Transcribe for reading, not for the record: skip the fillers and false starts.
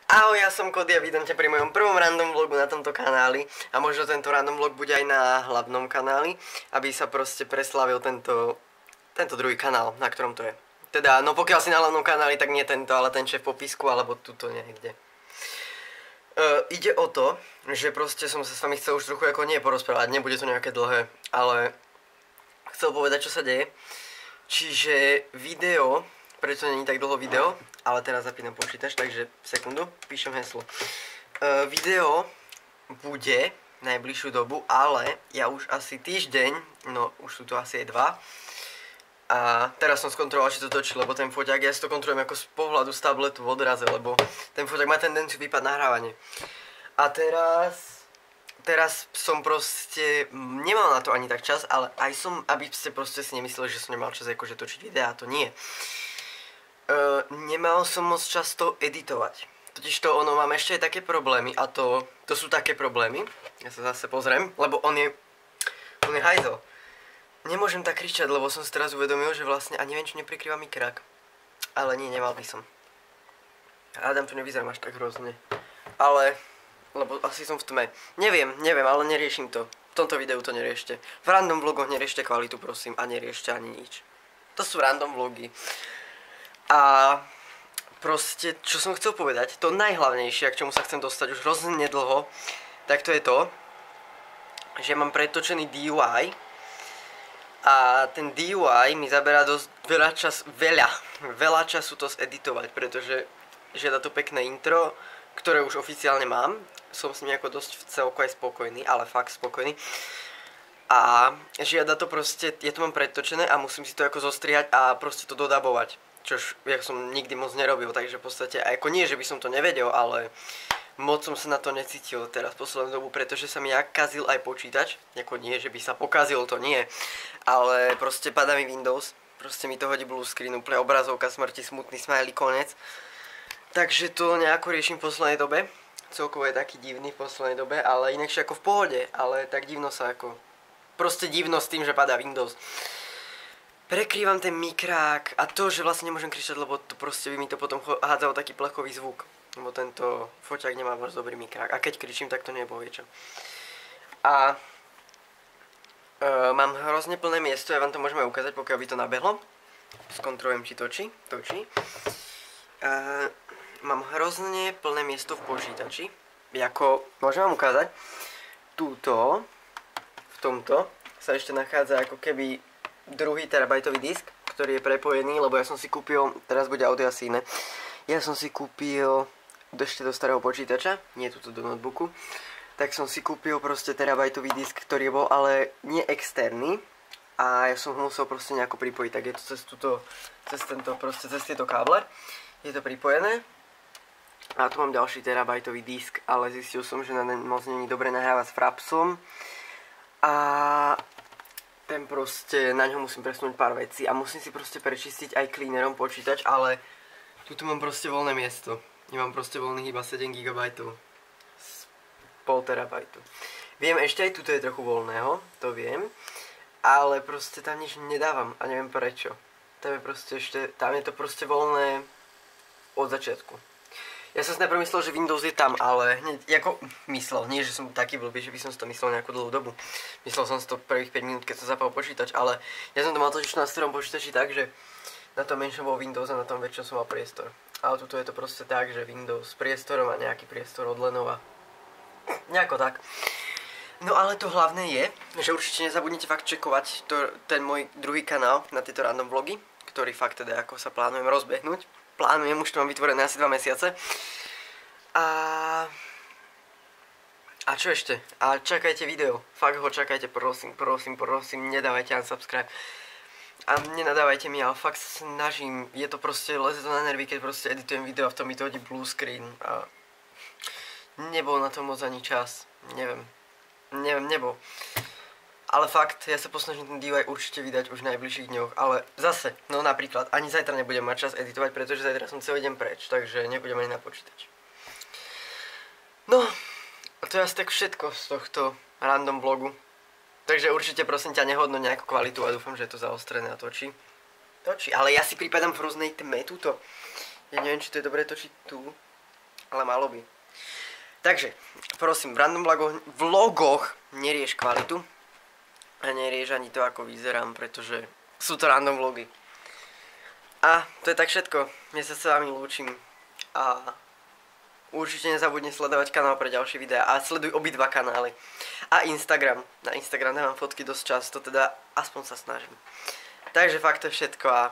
Ahoj, ja som Kody a vítam ťa pri mojom prvom random vlogu na tomto kanáli. A možno tento random vlog bude aj na hlavnom kanáli, aby sa proste preslavil tento druhý kanál, na ktorom to je. Teda, no pokiaľ si na hlavnom kanáli, tak nie tento, ale ten v popisku, alebo tuto niekde. Ide o to, že proste som sa s vami chcel už trochu ako nie porozprávať, nebude to nejaké dlhé, ale chcel povedať, čo sa deje. Čiže video, prečo není tak dlho video, ale teraz zapínam počítač, takže sekundu, píšem heslo. Video bude najbližšiu dobu, ale ja už asi týždeň, no už sú to asi aj 2. A teraz som skontroloval, či to točí, lebo ten foťák, ja si to kontrolujem ako z pohľadu z tabletu v odraze, lebo ten foťák má tendenciu vypať nahrávanie. A teraz som proste, nemal na to ani tak čas, ale aj som, aby ste proste si nemysleli, že som nemal čas akože točiť videá, to nie. Nemal som moc často editovať. Totižto ono mám ešte aj také problémy a to sú také problémy. Ja sa zase pozriem, lebo on je hajzel. Nemôžem tak kričať, lebo som si teraz uvedomil, že vlastne a neviem, či neprikrýva mi krak. Ale nie, nemal by som. Hádam, to nevyzerám až tak hrozne. Ale, lebo asi som v tme. Neviem, ale neriešim to. V tomto videu to neriešte. V random vlogoch neriešte kvalitu, prosím, a neriešte ani nič. To sú random vlogy. A proste, čo som chcel povedať, to najhlavnejšie, k čomu sa chcem dostať už hrozne nedlho, tak to je to, že mám pretočený DUI a ten DUI mi zaberá dosť veľa času to zeditovať, pretože žiada to pekné intro, ktoré už oficiálne mám, som s ním ako dosť celko aj spokojný, ale fakt spokojný. A žiada to proste, ja to mám pretočené a musím si to ako zostrihať a proste to dodabovať. Čož ja som nikdy moc nerobil, takže v podstate, ako nie, že by som to nevedel, ale moc som sa na to necítil teraz poslednú dobu, pretože sa mi kazil aj počítač, ako nie, že by sa pokazil, to nie, ale proste padá mi Windows, proste mi to hodí blue screen, úplne obrazovka smrti, smutný smiley, konec. Takže to nejako riešim v poslednej dobe, celkovo je taký divný v poslednej dobe, ale inakšie ako v pohode, ale tak divno sa ako, proste divno s tým, že padá Windows. Prekrývam ten mikrák a to, že vlastne nemôžem kričať, lebo to proste by mi to potom hádzalo taký plechový zvuk. Lebo tento foťák nemá moc dobrý mikrák. A keď kričím, tak to nie je bohviečo. A mám hrozne plné miesto, ja vám to môžeme ukázať, pokiaľ by to nabehlo. Skontrolujem, či točí. Mám hrozne plné miesto v počítači. Jako, môžem vám ukázať, túto, v tomto, sa ešte nachádza ako keby 2 terabajtový disk, ktorý je prepojený, lebo ja som si kúpil, teraz bude audio asi iné, ja som si kúpil ešte do starého počítača, nie tuto do notebooku, tak som si kúpil proste terabajtový disk, ktorý bol ale nie externý a ja som ho musel proste nejako pripojiť, tak je to cez tieto káble, je to pripojené a tu mám ďalší terabajtový disk, ale zistil som, že na den moc není dobre nahrávať s Frapsom a ten proste, na ňo musím presunúť pár vecí a musím si proste prečistiť aj cleanerom počítač, ale tuto mám proste voľné miesto. Ja mám proste voľných iba 7 GB z 0,5 terabajtu. Viem, ešte aj tuto je trochu voľného, to viem, ale proste tam nič nedávam a neviem prečo. Tam je to proste voľné od začiatku. Ja som si najprv myslel, že Windows je tam, ale hneď, ako myslel, nie že som taký blbý, že by som si to myslel nejakú dlhú dobu. Myslel som si to prvých 5 minút, keď som zapal počítač, ale ja som to mal totiž na starom počítači tak, že na tom menšom bol Windows a na tom väčšom som mal priestor. Ale tuto je to proste tak, že Windows s priestorom a nejaký priestor od Lenova. Nejako tak. No ale to hlavné je, že určite nezabudnite fakt čekovať ten môj druhý kanál na tieto random vlogy, ktorý fakt teda ako sa plánujem rozbehnúť. Plánujem, už to mám vytvorené asi 2 mesiace. A čo ešte? A čakajte video. Fakt ho čakajte, prosím, nedávajte unsubscribe. A nenadávajte mi, ale fakt sa snažím. Je to proste, leze to na nervy, keď proste editujem video a v tom mi to hodí blue screen. A nebol na to moc ani čas. Neviem, nebol. Ale fakt, ja sa posnažím ten DIY určite vydať už v najbližších dňoch, ale zase, no napríklad, ani zajtra nebudem mať čas editovať, pretože zajtra som celý deň preč, takže nebudem ani na počítač. No, a to je asi tak všetko z tohto random vlogu. Takže určite prosím ťa nehodno nejakú kvalitu a dúfam, že je to zaostrené a točí. Ale ja si pripadám v rôznej tme túto. Ja neviem, či to je dobré točiť tu, ale malo by. Takže, prosím, v random vlogoch nerieš kvalitu a nerieš ani to, ako vyzerám, pretože sú to random vlogy. A to je tak všetko. Ja sa s vami lúčim a určite nezabudni sledovať kanál pre ďalšie videá a sleduj obidva kanály. A Instagram. Na Instagram dávam fotky dosť často, teda aspoň sa snažím. Takže fakt to je všetko a